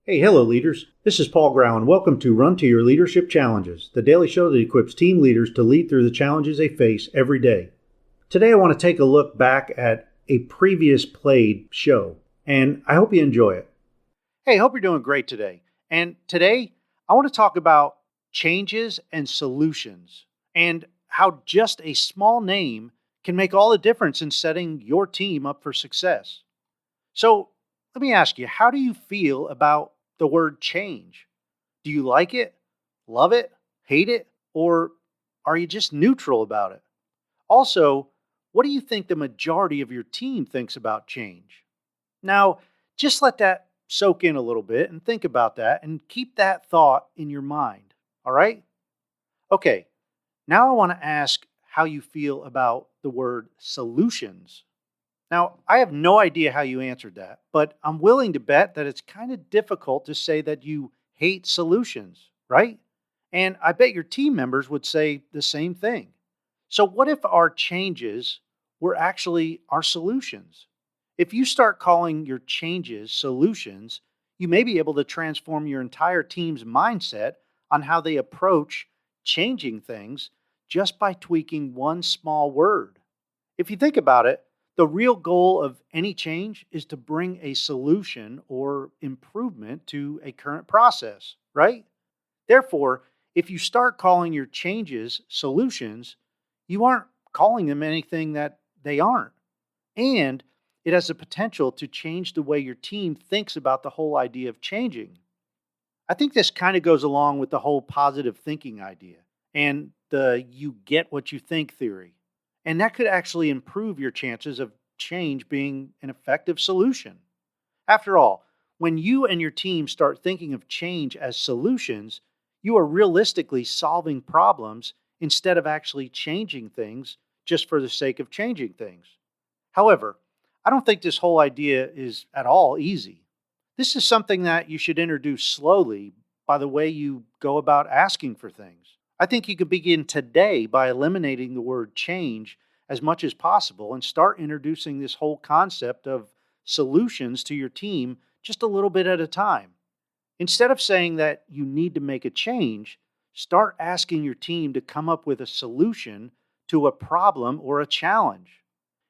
Hey, hello leaders. This is Paul Grau and welcome to Run to Your Leadership Challenges, the daily show that equips team leaders to lead through the challenges they face every day. Today I want to take a look back at a previous played show, and I hope you enjoy it. Hey, hope you're doing great today. And today I want to talk about changes and solutions and how just a small name can make all the difference in setting your team up for success. So let me ask you, how do you feel about the word change? Do you like it, love it, hate it, or are you just neutral about it? Also, what do you think the majority of your team thinks about change? Now, just let that soak in a little bit and think about that and keep that thought in your mind. All right? Okay, now I want to ask how you feel about the word solutions. Now, I have no idea how you answered that, but I'm willing to bet that it's kind of difficult to say that you hate solutions, right? And I bet your team members would say the same thing. So, what if our changes were actually our solutions? If you start calling your changes solutions, you may be able to transform your entire team's mindset on how they approach changing things just by tweaking one small word. If you think about it, the real goal of any change is to bring a solution or improvement to a current process, right? Therefore, if you start calling your changes solutions, you aren't calling them anything that they aren't. And it has the potential to change the way your team thinks about the whole idea of changing. I think this kind of goes along with the whole positive thinking idea and the you get what you think theory. And that could actually improve your chances of change being an effective solution. After all, when you and your team start thinking of change as solutions, you are realistically solving problems instead of actually changing things just for the sake of changing things. However, I don't think this whole idea is at all easy. This is something that you should introduce slowly by the way you go about asking for things. I think you could begin today by eliminating the word change as much as possible and start introducing this whole concept of solutions to your team just a little bit at a time. Instead of saying that you need to make a change, start asking your team to come up with a solution to a problem or a challenge.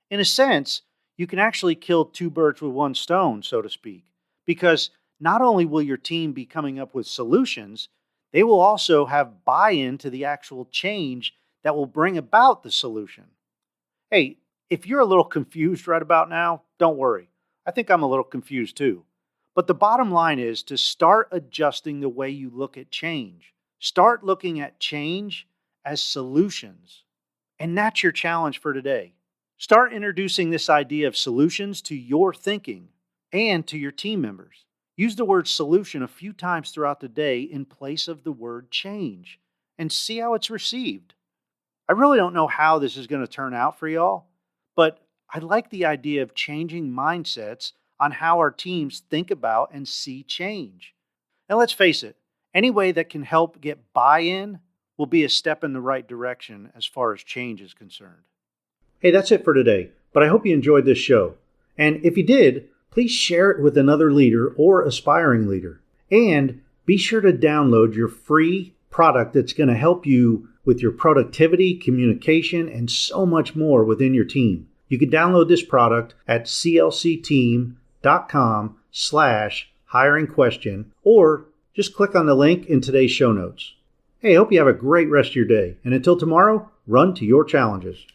In a sense, you can actually kill two birds with one stone, so to speak, because not only will your team be coming up with solutions, they will also have buy-in to the actual change that will bring about the solution. Hey, if you're a little confused right about now, don't worry. I think I'm a little confused too. But the bottom line is to start adjusting the way you look at change. Start looking at change as solutions. And that's your challenge for today. Start introducing this idea of solutions to your thinking and to your team members. Use the word solution a few times throughout the day in place of the word change and see how it's received. I really don't know how this is going to turn out for y'all, but I like the idea of changing mindsets on how our teams think about and see change. And let's face it, any way that can help get buy-in will be a step in the right direction as far as change is concerned. Hey, that's it for today, but I hope you enjoyed this show. And if you did, please share it with another leader or aspiring leader. And be sure to download your free product that's going to help you with your productivity, communication, and so much more within your team. You can download this product at clcteam.com/hiring question, or just click on the link in today's show notes. Hey, I hope you have a great rest of your day. And until tomorrow, run to your challenges.